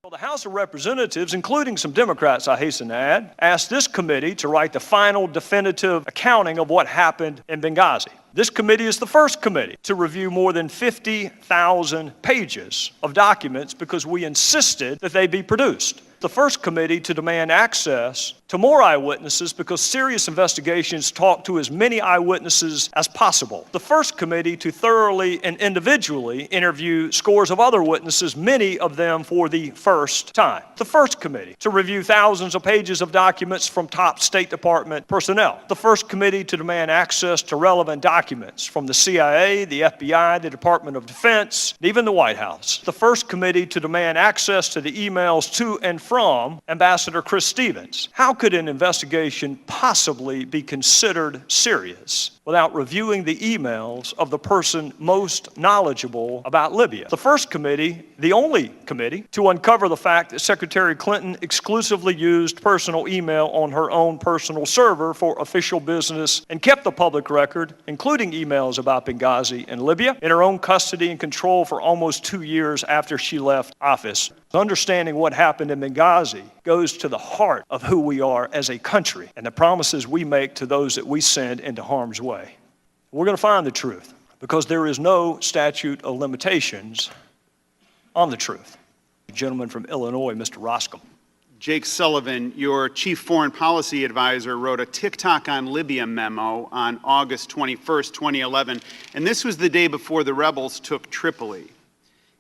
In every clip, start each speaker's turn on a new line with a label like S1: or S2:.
S1: Well, the House of Representatives, including some Democrats, I hasten to add, asked this committee to write the final definitive accounting of what happened in Benghazi. This committee is the first committee to review more than 50,000 pages of documents because we insisted that they be produced. The first committee to demand access to more eyewitnesses because serious investigations talk to as many eyewitnesses as possible. The first committee to thoroughly and individually interview scores of other witnesses, many of them for the first time. The first committee to review thousands of pages of documents from top State Department personnel. The first committee to demand access to relevant documents from the CIA, the FBI, the Department of Defense, and even the White House. The first committee to demand access to the emails to and from Ambassador Chris Stevens. How could an investigation possibly be considered serious without reviewing the emails of the person most knowledgeable about Libya? The first committee, the only committee, to uncover the fact that Secretary Clinton exclusively used personal email on her own personal server for official business and kept the public record, including emails about Benghazi and Libya, in her own custody and control for almost 2 years after she left office. Understanding what happened in Benghazi goes to the heart of who we are as a country and the promises we make to those that we send into harm's way. We're going to find the truth because there is no statute of limitations on the truth. The gentleman from Illinois, Mr. Roskam.
S2: Jake Sullivan, your chief foreign policy advisor, wrote a TikTok on Libya memo on August 21st, 2011, and this was the day before the rebels took Tripoli.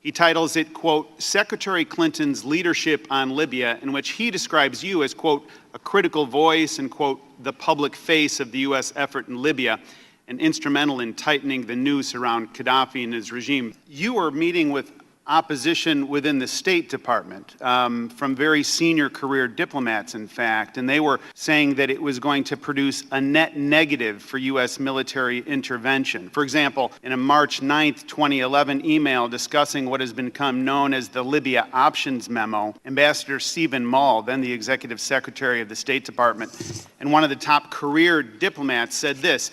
S2: He titles it, quote, Secretary Clinton's leadership on Libya, in which he describes you as, quote, a critical voice and, quote, the public face of the U.S. effort in Libya and instrumental in tightening the noose around Gaddafi and his regime. You were meeting with opposition within the State Department, from very senior career diplomats, in fact, and they were saying that it was going to produce a net negative for U.S. military intervention. For example, in a March 9th, 2011 email discussing what has become known as the Libya Options Memo, Ambassador Stephen Mull, then the Executive Secretary of the State Department, and one of the top career diplomats said this: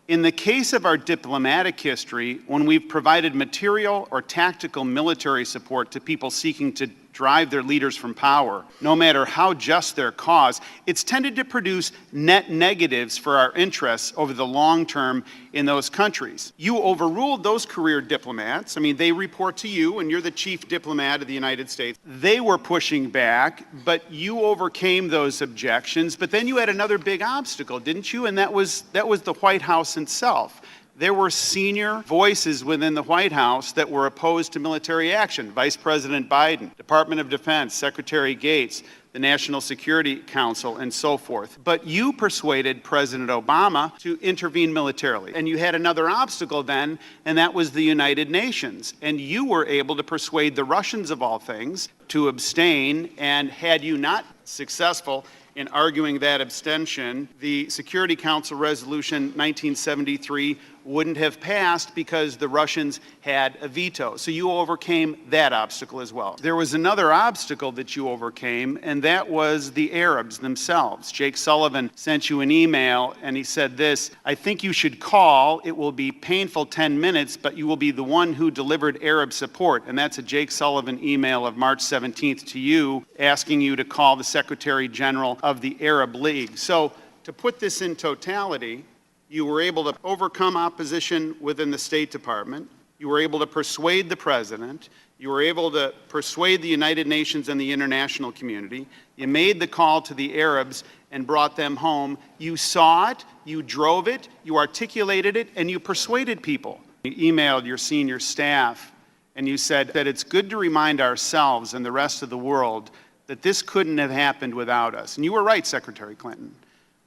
S2: in the case of our diplomatic history, when we've provided material or tactical military support to people seeking to drive their leaders from power, no matter how just their cause, it's tended to produce net negatives for our interests over the long term in those countries. You overruled those career diplomats. I mean, they report to you, and you're the chief diplomat of the United States. They were pushing back, but you overcame those objections. But then you had another big obstacle, didn't you? And that was the White House itself. There were senior voices within the White House that were opposed to military action. Vice President Biden, Department of Defense, Secretary Gates, the National Security Council, and so forth. But you persuaded President Obama to intervene militarily. And you had another obstacle then, and that was the United Nations. And you were able to persuade the Russians, of all things, to abstain. And had you not successful in arguing that abstention, the Security Council Resolution 1973 wouldn't have passed because the Russians had a veto. So you overcame that obstacle as well. There was another obstacle that you overcame, and that was the Arabs themselves. Jake Sullivan sent you an email, and he said this: I think you should call. It will be painful 10 minutes, but you will be the one who delivered Arab support. And that's a Jake Sullivan email of March 17th to you, asking you to call the Secretary General of the Arab League. So to put this in totality, you were able to overcome opposition within the State Department. You were able to persuade the President. You were able to persuade the United Nations and the international community. You made the call to the Arabs and brought them home. You saw it, you drove it, you articulated it, and you persuaded people. You emailed your senior staff, and you said that it's good to remind ourselves and the rest of the world that this couldn't have happened without us. And you were right, Secretary Clinton.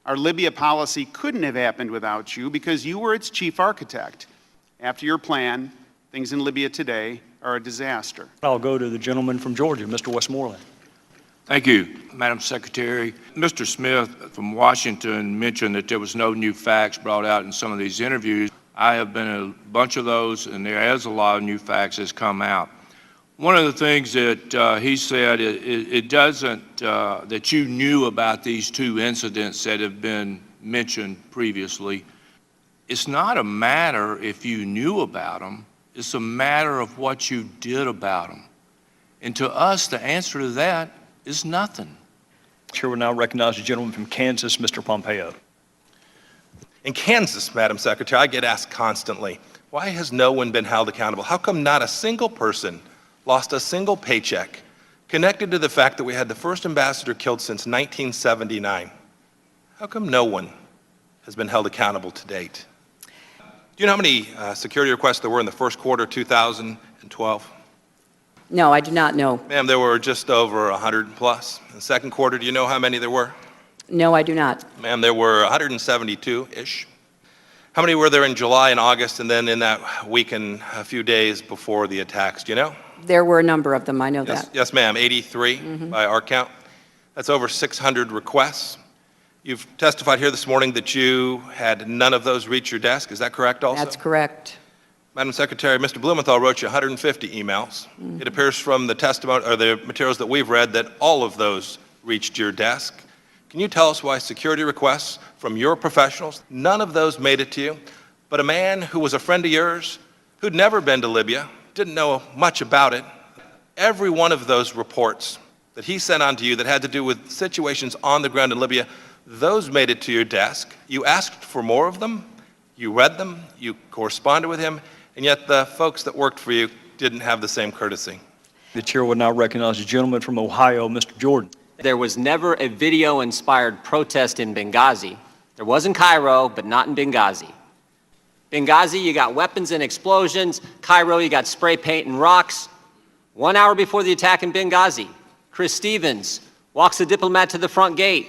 S2: Our Libya policy couldn't have happened without you because you were its chief architect. After your plan, things in Libya today are a disaster.
S1: I'll go to the gentleman from Georgia, Mr. Westmoreland.
S3: Thank you, Madam Secretary. Mr. Smith from Washington mentioned that there was no new facts brought out in some of these interviews. I have been in a bunch of those, and there is a lot of new facts that's come out. One of the things that he said, it doesn't, that you knew about these two incidents that have been mentioned previously. It's not a matter if you knew about them, it's a matter of what you did about them. And to us, the answer to that is nothing.
S1: Chair will now recognize the gentleman from Kansas, Mr. Pompeo.
S4: In Kansas, Madam Secretary, I get asked constantly, why has no one been held accountable? How come not a single person lost a single paycheck connected to the fact that we had the first ambassador killed since 1979? How come no one has been held accountable to date? Do you know how many security requests there were in the first quarter of 2012?
S5: No, I do not know.
S4: Ma'am, there were just over 100 plus. In the second quarter, do you know how many there were?
S5: No, I do not.
S4: Ma'am, there were 172-ish. How many were there in July and August, and then in that week and a few days before the attacks? Do you know?
S5: There were a number of them, I know
S4: Yes,
S5: that.
S4: yes, ma'am, 83 by our count. That's over 600 requests. You've testified here this morning that you had none of those reach your desk. Is that correct also?
S5: That's correct.
S4: Madam Secretary, Mr. Blumenthal wrote you 150 emails. It appears from the testimony or the materials that we've read that all of those reached your desk. Can you tell us why security requests from your professionals, none of those made it to you, but a man who was a friend of yours, who'd never been to Libya, didn't know much about it, every one of those reports that he sent on to you that had to do with situations on the ground in Libya, those made it to your desk. You asked for more of them, you read them, you corresponded with him, and yet the folks that worked for you didn't have the same courtesy.
S1: The chair will now recognize the gentleman from Ohio, Mr. Jordan.
S6: There was never a video-inspired protest in Benghazi. There was in Cairo, but not in Benghazi. Benghazi, you got weapons and explosions. Cairo, you got spray paint and rocks. 1 hour before the attack in Benghazi, Chris Stevens walks the diplomat to the front gate.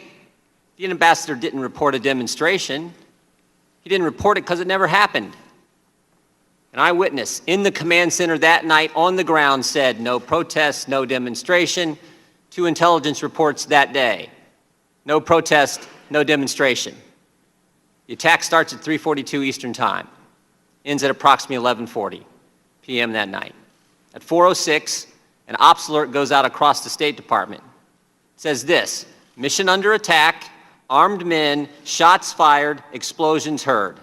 S6: The ambassador didn't report a demonstration. He didn't report it because it never happened. An eyewitness in the command center that night on the ground said no protest, no demonstration. 2 intelligence reports that day. No protest, no demonstration. The attack starts at 3:42 Eastern Time, ends at approximately 11:40 p.m. that night. At 4:06, an ops alert goes out across the State Department. It says this: mission under attack, armed men, shots fired, explosions heard.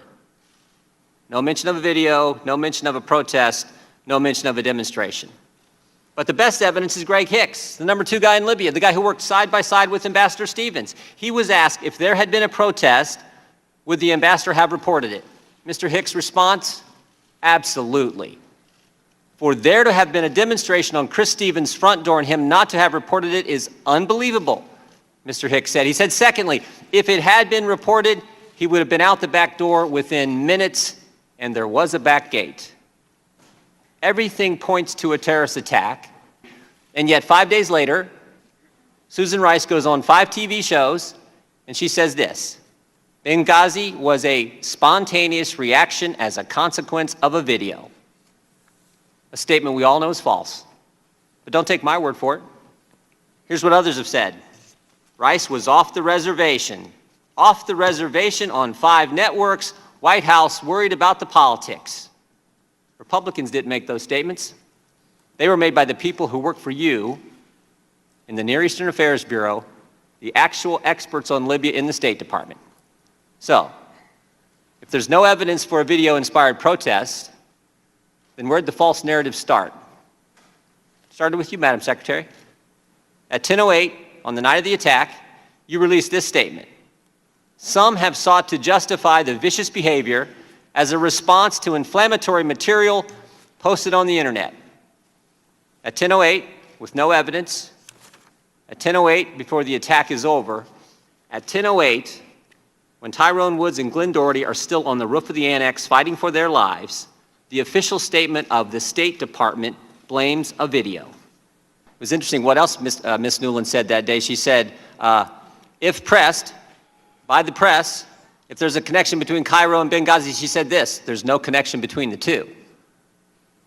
S6: No mention of a video, no mention of a protest, no mention of a demonstration. But the best evidence is Greg Hicks, the #2 guy in Libya, the guy who worked side by side with Ambassador Stevens. He was asked if there had been a protest, would the ambassador have reported it? Mr. Hicks' response, absolutely. For there to have been a demonstration on Chris Stevens' front door and him not to have reported it is unbelievable, Mr. Hicks said. He said, secondly, if it had been reported, he would have been out the back door within minutes, and there was a back gate. Everything points to a terrorist attack, and yet 5 days later, Susan Rice goes on 5 TV shows, and she says this: Benghazi was a spontaneous reaction as a consequence of a video. A statement we all know is false, but don't take my word for it. Here's what others have said. Rice was off the reservation on 5 networks, White House worried about the politics. Republicans didn't make those statements. They were made by the people who work for you in the Near Eastern Affairs Bureau, the actual experts on Libya in the State Department. So, if there's no evidence for a video-inspired protest, then where'd the false narrative start? It started with you, Madam Secretary. At 10:08, on the night of the attack, you released this statement: some have sought to justify the vicious behavior as a response to inflammatory material posted on the internet. At 10:08, with no evidence, at 10:08, before the attack is over, at 10:08, when Tyrone Woods and Glenn Doherty are still on the roof of the annex fighting for their lives, the official statement of the State Department blames a video. It was interesting what else Ms. Newland said that day. She said, if pressed by the press, if there's a connection between Cairo and Benghazi, she said this: there's no connection between the two.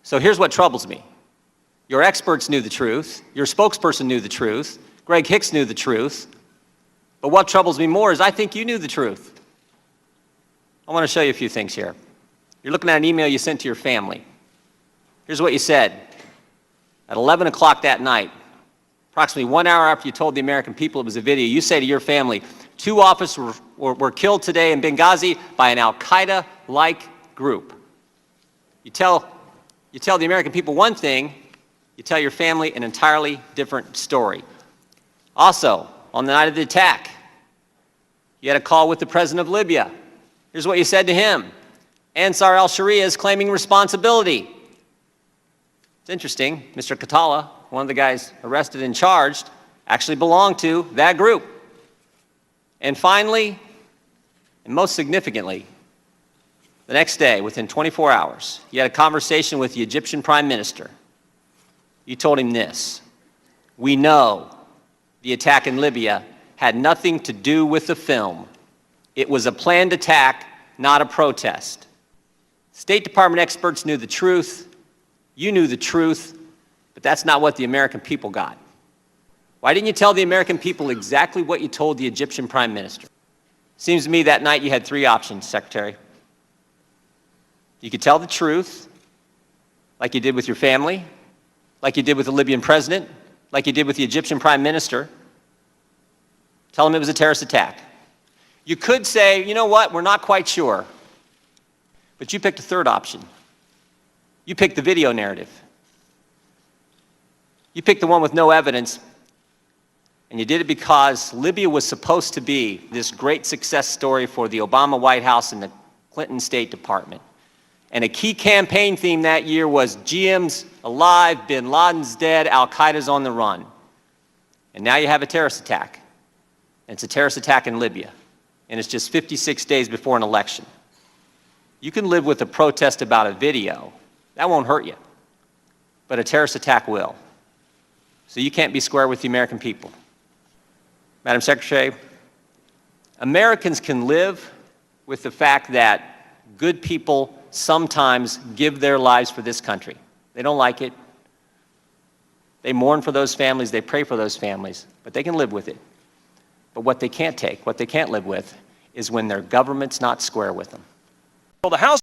S6: So here's what troubles me. Your experts knew the truth. Your spokesperson knew the truth. Greg Hicks knew the truth. But what troubles me more is I think you knew the truth. I want to show you a few things here. You're looking at an email you sent to your family. Here's what you said. At 11 o'clock that night, approximately 1 hour after you told the American people it was a video, you say to your family, 2 officers were killed today in Benghazi by an Al-Qaeda-like group. You tell the American people one thing, You tell your family an entirely different story. Also, on the night of the attack, you had a call with the president of Libya. Here's what you said to him. Ansar al-Sharia is claiming responsibility. It's interesting, Mr. Katala, one of the guys arrested and charged, actually belonged to that group. And finally, and most significantly, the next day, within 24 hours, you had a conversation with the Egyptian Prime Minister. You told him this: we know the attack in Libya had nothing to do with the film. It was a planned attack, not a protest. State Department experts knew the truth. You knew the truth, but that's not what the American people got. Why didn't you tell the American people exactly what you told the Egyptian Prime Minister? Seems to me that night you had three options, Secretary. You could tell the truth, like you did with your family, like you did with the Libyan president, like you did with the Egyptian Prime Minister. Tell them it was a terrorist attack. You could say, you know what, we're not quite sure. But you picked a third option. You picked the video narrative. You picked the one with no evidence, and you did it because Libya was supposed to be this great success story for the Obama White House and the Clinton State Department. And a key campaign theme that year was GM's alive, bin Laden's dead, Al-Qaeda's on the run. And now you have a terrorist attack. And it's a terrorist attack in Libya. And it's just 56 days before an election. You can live with a protest about a video. That won't hurt you. But a terrorist attack will. So you can't be square with the American people. Madam Secretary, Americans can live with the fact that good people sometimes give their lives for this country. They don't like it. They mourn for those families. They pray for those families. But they can live with it. But what they can't take, what they can't live with, is when their government's not square with them.
S1: Well, the House